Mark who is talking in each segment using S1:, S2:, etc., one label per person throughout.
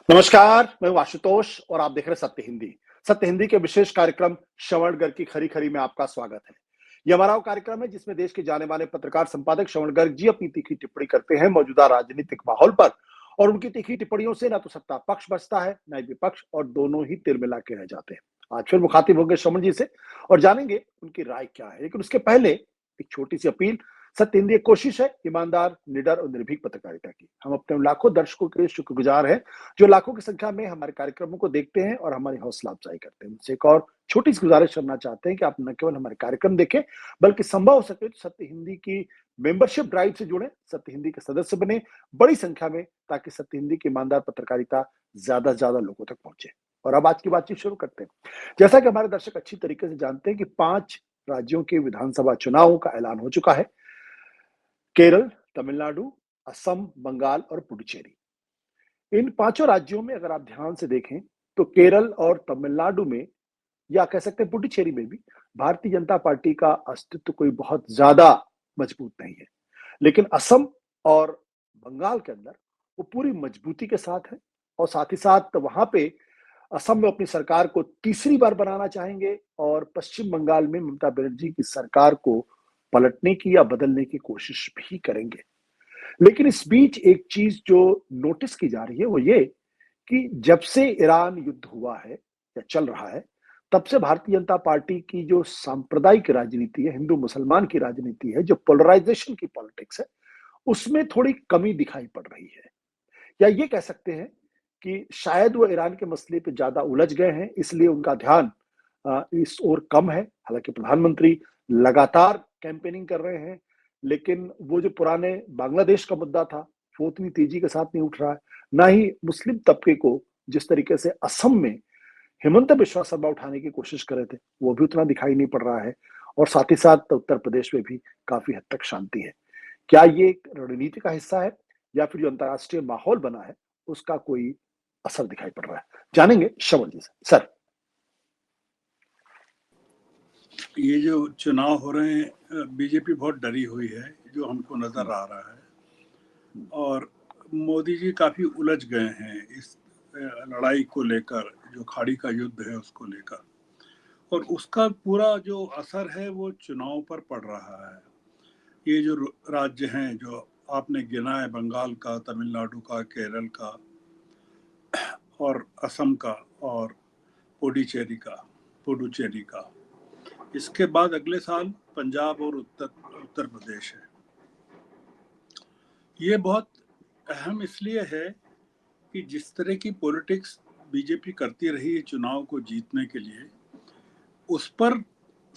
S1: नमस्कार, मैं हूं आशुतोष और आप देख रहे हैं सत्य हिंदी। सत्य हिंदी के विशेष कार्यक्रम श्रवण गर्ग की खरी खरी में आपका स्वागत है। ये हमारा वो कार्यक्रम है जिसमें देश के जाने माने पत्रकार संपादक श्रवण गर्ग जी अपनी तीखी टिप्पणी करते हैं मौजूदा राजनीतिक माहौल पर। और उनकी तीखी टिप्पणियों से ना तो सत्ता पक्ष बचता है, ना ही विपक्ष, और दोनों ही तिलमिला के रह जाते हैं। आज फिर मुखातिब होंगे श्रवण जी से और जानेंगे उनकी राय क्या है। लेकिन उसके पहले एक छोटी सी अपील। सत्य हिंदी एक कोशिश है ईमानदार, निडर और निर्भीक पत्रकारिता की। हम अपने उन लाखों दर्शकों के लिए शुक्रगुजार हैं जो लाखों की संख्या में हमारे कार्यक्रमों को देखते हैं और हमारी हौसला अफजाई करते हैं। उनसे एक और छोटी सी गुजारिश करना चाहते हैं कि आप न केवल हमारे कार्यक्रम देखें, बल्कि संभव हो सके तो सत्य हिंदी की मेंबरशिप ड्राइव से जुड़े, सत्य हिंदी के सदस्य बने बड़ी संख्या में, ताकि सत्य हिंदी की ईमानदार पत्रकारिता ज्यादा से ज्यादा लोगों तक पहुंचे। और अब आज की बातचीत शुरू करते हैं। जैसा कि हमारे दर्शक अच्छी तरीके से जानते हैं कि 5 राज्यों के विधानसभा चुनावों का ऐलान हो चुका है। केरल, तमिलनाडु, असम, बंगाल और पुडुचेरी। इन पांचों राज्यों में अगर आप ध्यान से देखें तो केरल और तमिलनाडु में, या कह सकते हैं पुडुचेरी में भी, भारतीय जनता पार्टी का अस्तित्व कोई बहुत ज्यादा मजबूत नहीं है। लेकिन असम और बंगाल के अंदर वो पूरी मजबूती के साथ है। और साथ ही साथ वहां पे असम में अपनी सरकार को तीसरी बार बनाना चाहेंगे और पश्चिम बंगाल में ममता बनर्जी की सरकार को पलटने की या बदलने की कोशिश भी करेंगे। लेकिन इस बीच एक चीज जो नोटिस की जा रही है वो ये कि जब से ईरान युद्ध हुआ है या चल रहा है, तब से भारतीय जनता पार्टी की जो सांप्रदायिक राजनीति है, हिंदू मुसलमान की राजनीति है, जो पोलराइजेशन की पॉलिटिक्स है, उसमें थोड़ी कमी दिखाई पड़ रही है। या ये कह सकते हैं कि शायद वो ईरान के मसले पे ज्यादा उलझ गए हैं, इसलिए उनका ध्यान इस ओर कम है। हालांकि प्रधानमंत्री लगातार कैंपेनिंग कर रहे हैं, लेकिन वो जो पुराने बांग्लादेश का मुद्दा था वो उतनी तेजी के साथ नहीं उठ रहा है। ना ही मुस्लिम तबके को जिस तरीके से असम में हेमंत बिस्वा शर्मा उठाने की कोशिश कर रहे थे, वो भी उतना दिखाई नहीं पड़ रहा है। और साथ ही साथ उत्तर प्रदेश में भी काफी हद तक शांति है। क्या ये एक रणनीति का हिस्सा है, या फिर जो अंतर्राष्ट्रीय माहौल बना है उसका कोई असर दिखाई पड़ रहा है? जानेंगे श्रवण जी से। सर।
S2: ये जो चुनाव हो रहे हैं, बीजेपी बहुत डरी हुई है, जो हमको नजर आ रहा है। और मोदी जी काफी उलझ गए हैं इस लड़ाई को लेकर, जो खाड़ी का युद्ध है उसको लेकर। और उसका पूरा जो असर है वो चुनाव पर पड़ रहा है। ये जो राज्य हैं जो आपने गिना है, बंगाल का, तमिलनाडु का, केरल का और असम का और पुडुचेरी का। इसके बाद अगले साल पंजाब और उत्तर प्रदेश है। ये बहुत अहम इसलिए है कि जिस तरह की पॉलिटिक्स बीजेपी करती रही है चुनाव को जीतने के लिए, उस पर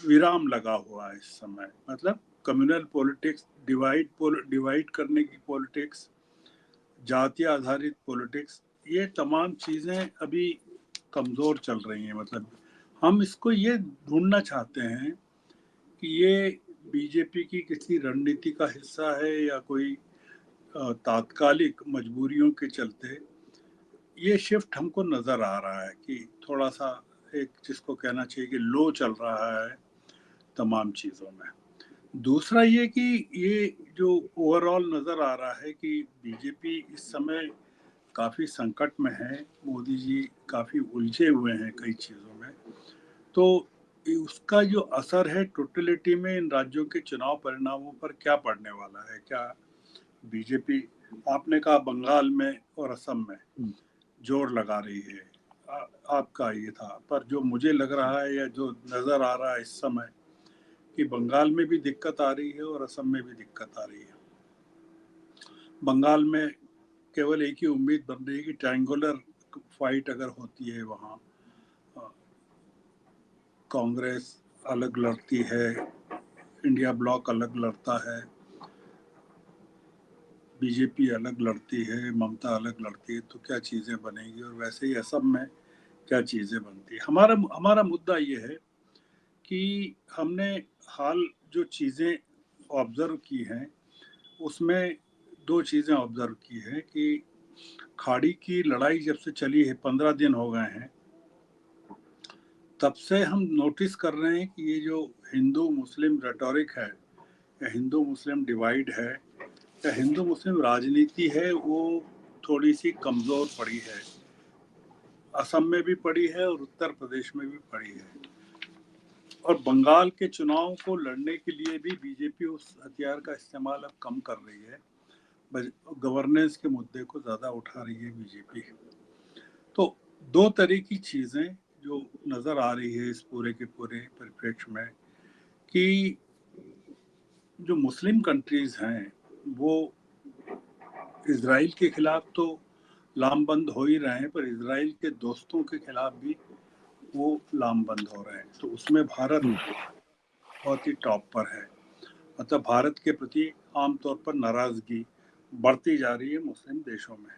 S2: विराम लगा हुआ है इस समय। मतलब कम्युनल पॉलिटिक्स, डिवाइड करने की पॉलिटिक्स, जातीय आधारित पॉलिटिक्स, ये तमाम चीज़ें अभी कमज़ोर चल रही हैं। मतलब हम इसको ये ढूंढना चाहते हैं कि ये बीजेपी की किसी रणनीति का हिस्सा है या कोई तात्कालिक मजबूरियों के चलते ये शिफ्ट हमको नज़र आ रहा है कि थोड़ा सा एक, जिसको कहना चाहिए कि लो चल रहा है तमाम चीज़ों में। दूसरा ये कि ये जो ओवरऑल नज़र आ रहा है कि बीजेपी इस समय काफ़ी संकट में है, मोदी जी काफ़ी उलझे हुए हैं कई चीज़ों में। तो उसका जो असर है टोटलिटी में इन राज्यों के चुनाव परिणामों पर क्या पड़ने वाला है? क्या बीजेपी, आपने कहा बंगाल में और असम में जोर लगा रही है, आपका ये था, पर जो मुझे लग रहा है या जो नज़र आ रहा है इस समय कि बंगाल में भी दिक्कत आ रही है और असम में भी दिक्कत आ रही है। बंगाल में केवल एक ही उम्मीद बन रही है कि ट्रायंगुलर फाइट अगर होती है, वहाँ कांग्रेस अलग लड़ती है, इंडिया ब्लॉक अलग लड़ता है, बीजेपी अलग लड़ती है, ममता अलग लड़ती है, तो क्या चीज़ें बनेगी। और वैसे ही असम में क्या चीज़ें बनती है। हमारा मुद्दा ये है कि हमने हाल जो चीज़ें ऑब्ज़र्व की हैं उसमें दो चीज़ें ऑब्ज़र्व की हैं कि खाड़ी की लड़ाई जब से चली है, 15 दिन हो गए हैं, तब से हम नोटिस कर रहे हैं कि ये जो हिंदू मुस्लिम रेटोरिक है या हिंदू मुस्लिम डिवाइड है या हिंदू मुस्लिम राजनीति है, वो थोड़ी सी कमज़ोर पड़ी है असम में भी पड़ी है और उत्तर प्रदेश में भी पड़ी है। और बंगाल के चुनाव को लड़ने के लिए भी बीजेपी उस हथियार का इस्तेमाल अब कम कर रही है, गवर्नेंस के मुद्दे को ज़्यादा उठा रही है बीजेपी। तो दो तरह की चीज़ें जो नज़र आ रही है इस पूरे के पूरे परिप्रेक्ष्य में, कि जो मुस्लिम कंट्रीज हैं वो इजराइल के खिलाफ तो लामबंद हो ही रहे हैं, पर इजराइल के दोस्तों के खिलाफ भी वो लामबंद हो रहे हैं। तो उसमें भारत बहुत ही टॉप पर है। मतलब भारत के प्रति आमतौर पर नाराजगी बढ़ती जा रही है मुस्लिम देशों में।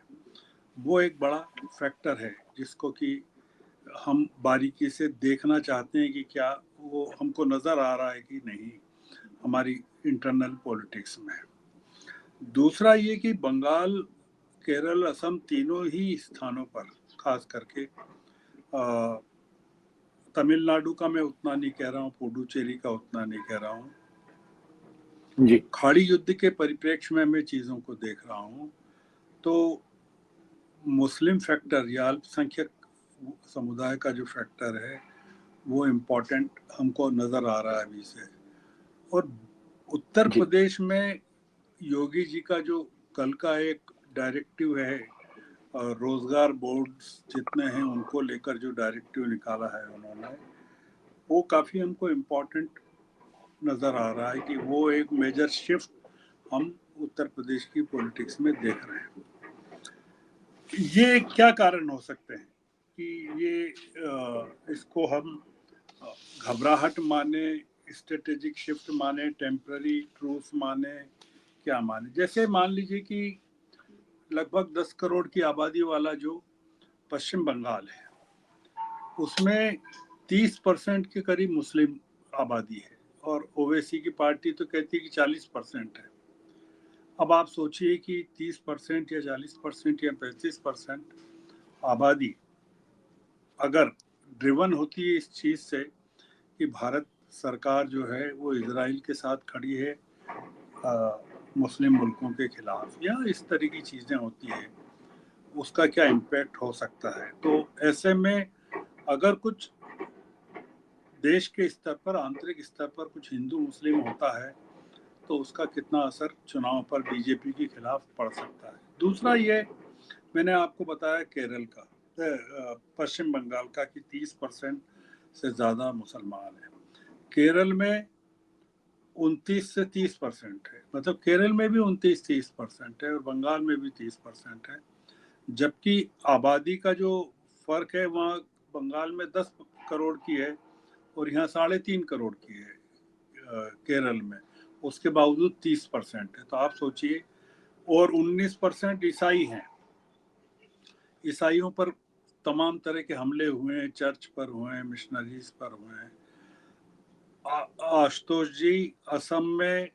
S2: वो एक बड़ा फैक्टर है जिसको कि हम बारीकी से देखना चाहते हैं कि क्या वो हमको नज़र आ रहा है कि नहीं हमारी इंटरनल पॉलिटिक्स में। दूसरा ये कि बंगाल, केरल, असम तीनों ही स्थानों पर, खास करके तमिलनाडु का मैं उतना नहीं कह रहा हूँ, पुडुचेरी का उतना नहीं कह रहा हूँ,
S1: जी
S2: खाड़ी युद्ध के परिप्रेक्ष्य में मैं चीज़ों को देख रहा हूँ। तो मुस्लिम फैक्टर या अल्पसंख्यक समुदाय का जो फैक्टर है वो इम्पोर्टेंट हमको नज़र आ रहा है अभी से। और उत्तर
S1: जी
S2: प्रदेश में योगी जी का जो कल का एक डायरेक्टिव है, रोजगार बोर्ड्स जितने हैं उनको लेकर जो डायरेक्टिव निकाला है उन्होंने, वो काफ़ी हमको इम्पोर्टेंट नज़र आ रहा है कि वो एक मेजर शिफ्ट हम उत्तर प्रदेश की पॉलिटिक्स में देख रहे हैं। ये क्या कारण हो सकते हैं कि ये इसको हम घबराहट माने, स्ट्रेटेजिक शिफ्ट माने, टेम्पररी ट्रूस माने, क्या माने? जैसे मान लीजिए कि लगभग 10 करोड़ की आबादी वाला जो पश्चिम बंगाल है उसमें 30% के करीब मुस्लिम आबादी है और ओवैसी की पार्टी तो कहती है कि 40% है। अब आप सोचिए कि 30% या 40% या 35% आबादी अगर ड्रिवन होती है इस चीज़ से कि भारत सरकार जो है वो इजराइल के साथ खड़ी है मुस्लिम मुल्कों के खिलाफ, या इस तरह की चीज़ें होती है, उसका क्या इम्पैक्ट हो सकता है। तो ऐसे में अगर कुछ देश के स्तर पर, आंतरिक स्तर पर कुछ हिंदू मुस्लिम होता है तो उसका कितना असर चुनाव पर बीजेपी के खिलाफ पड़ सकता है। दूसरा ये मैंने आपको बताया केरल का, पश्चिम बंगाल का, कि 30% से ज़्यादा मुसलमान हैं। केरल में 29 से 30% है, मतलब केरल में भी 29-30% है और बंगाल में भी 30% है। जबकि आबादी का जो फर्क है वहाँ बंगाल में 10 करोड़ की है और यहाँ 3.5 करोड़ की है केरल में, उसके बावजूद 30% है। तो आप सोचिए, और 19% ईसाई हैं। ईसाइयों पर तमाम तरह के हमले हुए हैं, चर्च पर हुए हैं, मिशनरीज पर हुए हैं। आशुतोष जी, असम में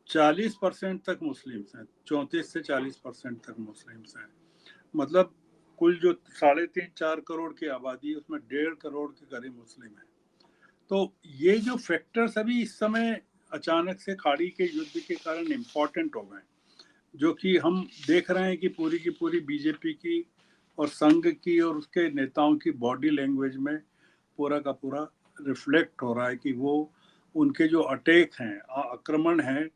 S2: 40% तक मुस्लिम्स हैं, 34 से 40% तक मुस्लिम्स हैं। मतलब कुल जो 3.5-4 करोड़ की आबादी है उसमें 1.5 करोड़ के करीब मुस्लिम है। तो ये जो फैक्टर्स अभी इस समय अचानक से खाड़ी के युद्ध के कारण इम्पोर्टेंट हो गए, जो कि हम देख रहे हैं कि पूरी की पूरी बीजेपी की और संघ की और उसके नेताओं की बॉडी लैंग्वेज में पूरा का पूरा रिफ्लेक्ट हो रहा है कि वो उनके जो अटैक हैं, आक्रमण हैं,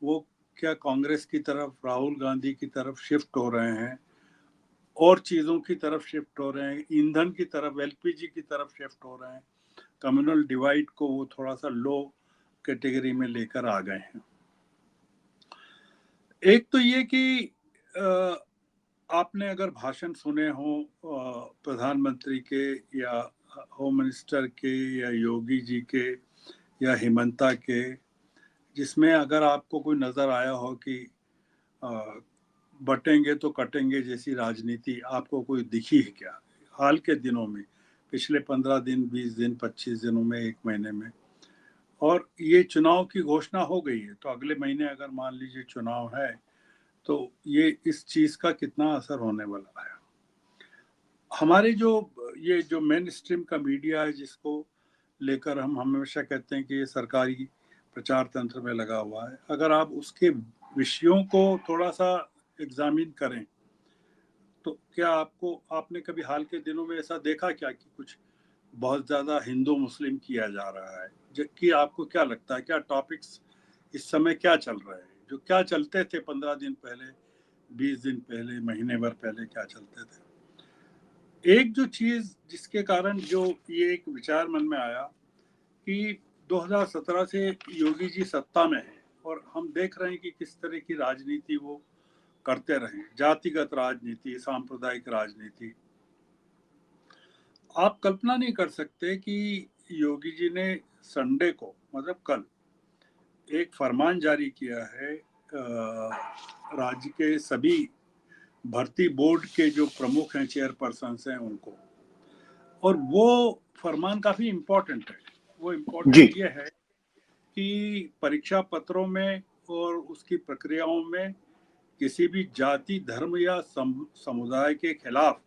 S2: वो क्या कांग्रेस की तरफ, राहुल गांधी की तरफ शिफ्ट हो रहे हैं और चीज़ों की तरफ शिफ्ट हो रहे हैं, ईंधन की तरफ, एलपीजी की तरफ शिफ्ट हो रहे हैं। कम्युनल डिवाइड को वो थोड़ा सा लो कैटेगरी में लेकर आ गए हैं। एक तो ये कि आपने अगर भाषण सुने हो प्रधानमंत्री के या होम मिनिस्टर के या योगी जी के या हिमंता के, जिसमें अगर आपको कोई नज़र आया हो कि बटेंगे तो कटेंगे जैसी राजनीति आपको कोई दिखी है क्या हाल के दिनों में, पिछले 15 दिन, 20 दिन, 25 दिनों में, एक महीने में? और ये चुनाव की घोषणा हो गई है तो अगले महीने अगर मान लीजिए चुनाव है तो ये इस चीज़ का कितना असर होने वाला है। हमारे जो ये जो मेन स्ट्रीम का मीडिया है जिसको लेकर हम हमेशा कहते हैं कि ये सरकारी प्रचार तंत्र में लगा हुआ है, अगर आप उसके विषयों को थोड़ा सा एग्जामिन करें तो क्या आपने कभी हाल के दिनों में ऐसा देखा क्या कि कुछ बहुत ज्यादा हिंदू मुस्लिम किया जा रहा है? जबकि आपको क्या लगता है, क्या टॉपिक्स इस समय क्या चल रहे हैं, जो क्या चलते थे 15 दिन पहले, 20 दिन पहले, महीने भर पहले क्या चलते थे? एक जो चीज जिसके कारण जो ये एक विचार मन में आया कि 2017 से योगी जी सत्ता में है और हम देख रहे हैं कि किस तरह की राजनीति वो करते रहे, जातिगत राजनीति, सांप्रदायिक राजनीति। आप कल्पना नहीं कर सकते कि योगी जी ने संडे को, मतलब कल, एक फरमान जारी किया है राज्य के सभी भर्ती बोर्ड के जो प्रमुख हैं, चेयरपर्सन हैं, उनको। और वो फरमान काफी इम्पोर्टेंट है। वो इम्पोर्टेंट ये है कि परीक्षा पत्रों में और उसकी प्रक्रियाओं में किसी भी जाति, धर्म या समुदाय के खिलाफ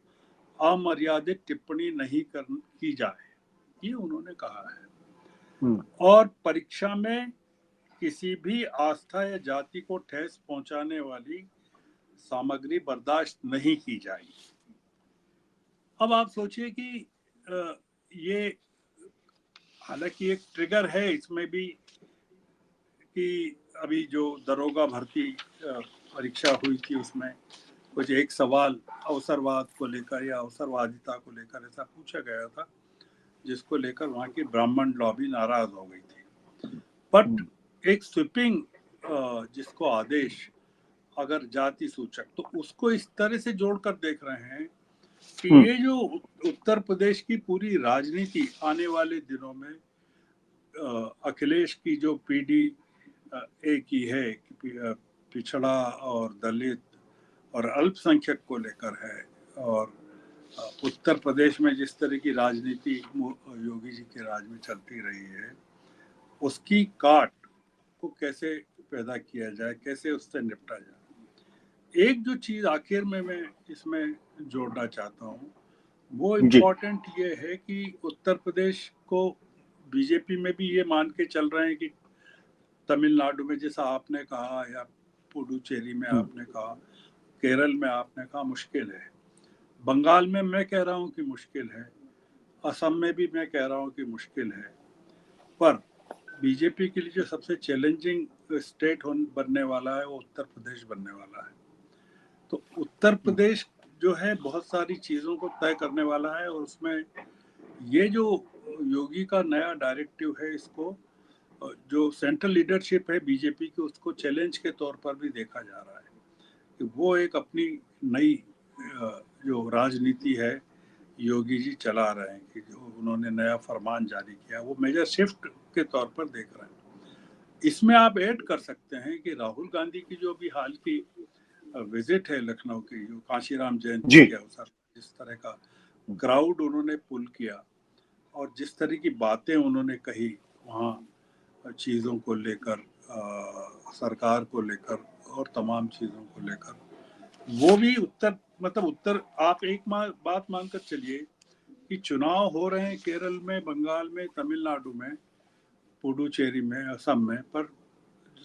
S2: अमर्यादित टिप्पणी नहीं की जाए, ये उन्होंने कहा है। और परीक्षा में किसी भी आस्था या जाति को ठेस पहुंचाने वाली सामग्री बर्दाश्त नहीं की जाएगी। अब आप सोचिए कि ये हालांकि एक ट्रिगर है इसमें भी कि अभी जो दरोगा भर्ती परीक्षा हुई थी उसमें कुछ एक सवाल अवसरवाद को लेकर या अवसरवादिता को लेकर ऐसा पूछा गया था, जिसको लेकर वहाँ की ब्राह्मण लॉबी नाराज हो गई थी। बट एक स्वीपिंग जिसको आदेश, अगर जाति सूचक, तो उसको इस तरह से जोड़कर देख रहे हैं कि ये जो उत्तर प्रदेश की पूरी राजनीति आने वाले दिनों में अखिलेश की जो पीडी ए की है, पिछड़ा और दलित और अल्पसंख्यक को लेकर है, और उत्तर प्रदेश में जिस तरह की राजनीति योगी जी के राज में चलती रही है, उसकी काट को कैसे पैदा किया जाए, कैसे उससे निपटा जाए। एक जो चीज आखिर में मैं इसमें जोड़ना चाहता हूँ, वो इम्पोर्टेंट ये है कि उत्तर प्रदेश को बीजेपी में भी ये मान के चल रहे हैं कि तमिलनाडु में जैसा आपने कहा, या पुडुचेरी में आपने कहा, केरल में आपने कहा मुश्किल है, बंगाल में मैं कह रहा हूँ कि मुश्किल है, असम में भी मैं कह रहा हूँ कि मुश्किल है। पर बीजेपी के लिए जो सबसे चैलेंजिंग स्टेट बनने वाला है वो उत्तर प्रदेश बनने वाला है। तो उत्तर प्रदेश जो है बहुत सारी चीज़ों को तय करने वाला है, और उसमें ये जो योगी का नया डायरेक्टिव है, इसको जो सेंट्रल लीडरशिप है बीजेपी की, उसको चैलेंज के तौर पर भी देखा जा रहा है कि वो एक अपनी नई जो राजनीति है योगी जी चला रहे हैं, कि जो उन्होंने नया फरमान जारी किया वो मेजर शिफ्ट के तौर पर देख रहे हैं। इसमें आप ऐड कर सकते हैं कि राहुल गांधी की जो भी हाल की विजिट है लखनऊ की, जो कांशीराम जयंती के अवसर, जिस तरह का क्राउड उन्होंने पुल किया और जिस तरह की बातें उन्होंने कही वहाँ चीज़ों को लेकर, सरकार को लेकर और तमाम चीज़ों को लेकर, वो भी उत्तर आप एक बात मानकर चलिए कि चुनाव हो रहे हैं केरल में, बंगाल में, तमिलनाडु में, पुडुचेरी में, असम में, पर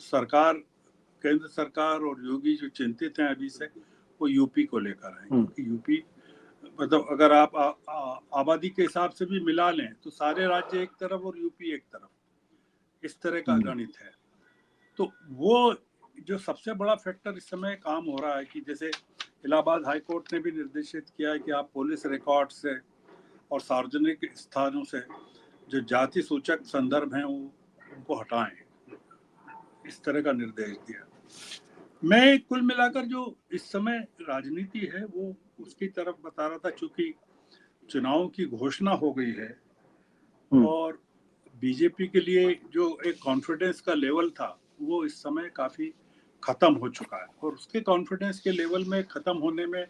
S2: सरकार, केंद्र सरकार और योगी जो चिंतित हैं अभी से, वो यूपी को लेकर हैं। क्योंकि यूपी, मतलब अगर आप आबादी के हिसाब से भी मिला लें तो सारे राज्य एक तरफ और यूपी एक तरफ, इस तरह का गणित है। तो वो जो सबसे बड़ा फैक्टर इस समय काम हो रहा है कि जैसे इलाहाबाद हाई कोर्ट ने भी निर्देशित किया है कि आप पुलिस रिकॉर्ड से और सार्वजनिक स्थानों से जो जाति सूचक संदर्भ हैं उनको हटाएं, इस तरह का निर्देश दिया। मैं कुल मिलाकर जो इस समय राजनीति है वो उसकी तरफ बता रहा था, चूंकि चुनाव की घोषणा हो गई है और बीजेपी के लिए जो एक कॉन्फिडेंस का लेवल था वो इस समय काफी खत्म हो चुका है, और उसके कॉन्फिडेंस के लेवल में खत्म होने में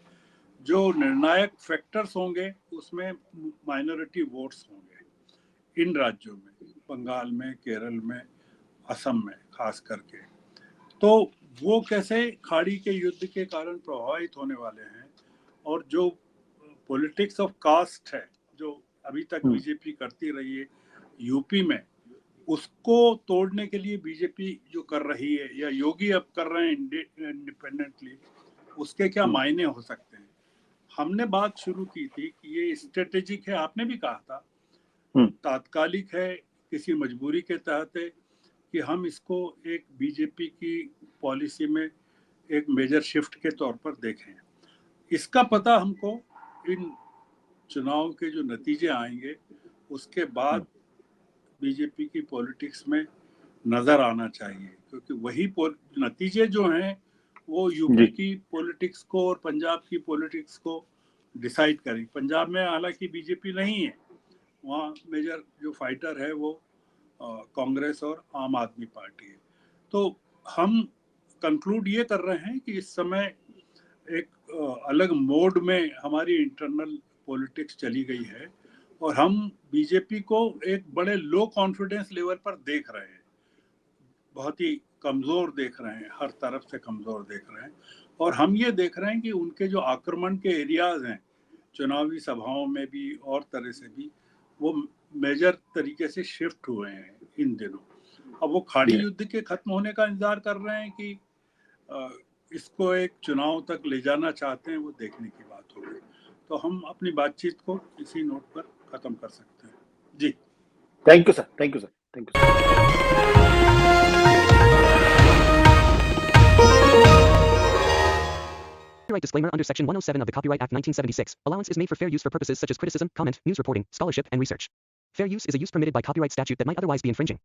S2: जो निर्णायक फैक्टर्स होंगे उसमें माइनॉरिटी वोट्स होंगे इन राज्यों में, बंगाल में, केरल में, असम में खास करके। तो वो कैसे खाड़ी के युद्ध के कारण प्रभावित होने वाले हैं, और जो पॉलिटिक्स ऑफ कास्ट है जो अभी तक बीजेपी करती रही है यूपी में, उसको तोड़ने के लिए बीजेपी जो कर रही है या योगी अब कर रहे हैं इंडिपेंडेंटली, उसके क्या मायने हो सकते हैं। हमने बात शुरू की थी कि ये स्ट्रेटेजिक है, आपने भी कहा था, तात्कालिक है, किसी मजबूरी के तहत है कि हम इसको एक बीजेपी की पॉलिसी में एक मेजर शिफ्ट के तौर पर देखें। इसका पता हमको इन चुनाव के जो नतीजे आएंगे उसके बाद बीजेपी की पॉलिटिक्स में नजर आना चाहिए, क्योंकि वही नतीजे जो हैं वो यूपी की पॉलिटिक्स को और पंजाब की पॉलिटिक्स को डिसाइड करेंगे। पंजाब में हालांकि बीजेपी नहीं है, वहाँ मेजर जो फाइटर है वो कांग्रेस और आम आदमी पार्टी है। तो हम कंक्लूड ये कर रहे हैं कि इस समय एक अलग मोड में हमारी इंटरनल पॉलिटिक्स चली गई है और हम बीजेपी को एक बड़े लो कॉन्फिडेंस लेवल पर देख रहे हैं, बहुत ही कमजोर देख रहे हैं, हर तरफ से कमजोर देख रहे हैं। और हम ये देख रहे हैं कि उनके जो आक्रमण के एरियाज हैं चुनावी सभाओं में भी और तरह से भी, वो मेजर तरीके से शिफ्ट हुए हैं इन दिनों। अब वो खाड़ी युद्ध के खत्म होने का इंतजार कर रहे हैं कि इसको एक चुनाव तक ले जाना चाहते हैं, वो देखने की बात होगी। तो हम अपनी बातचीत को इसी नोट पर खत्म कर सकते हैं। जी,
S1: thank you sir, thank you sir, thank you sir.
S3: Copyright disclaimer under Section 107 of the Copyright Act 1976. Allowance is made for fair use for purposes such as criticism, comment, news reporting, scholarship, and research. Fair use is a use permitted by copyright statute that might otherwise be infringing.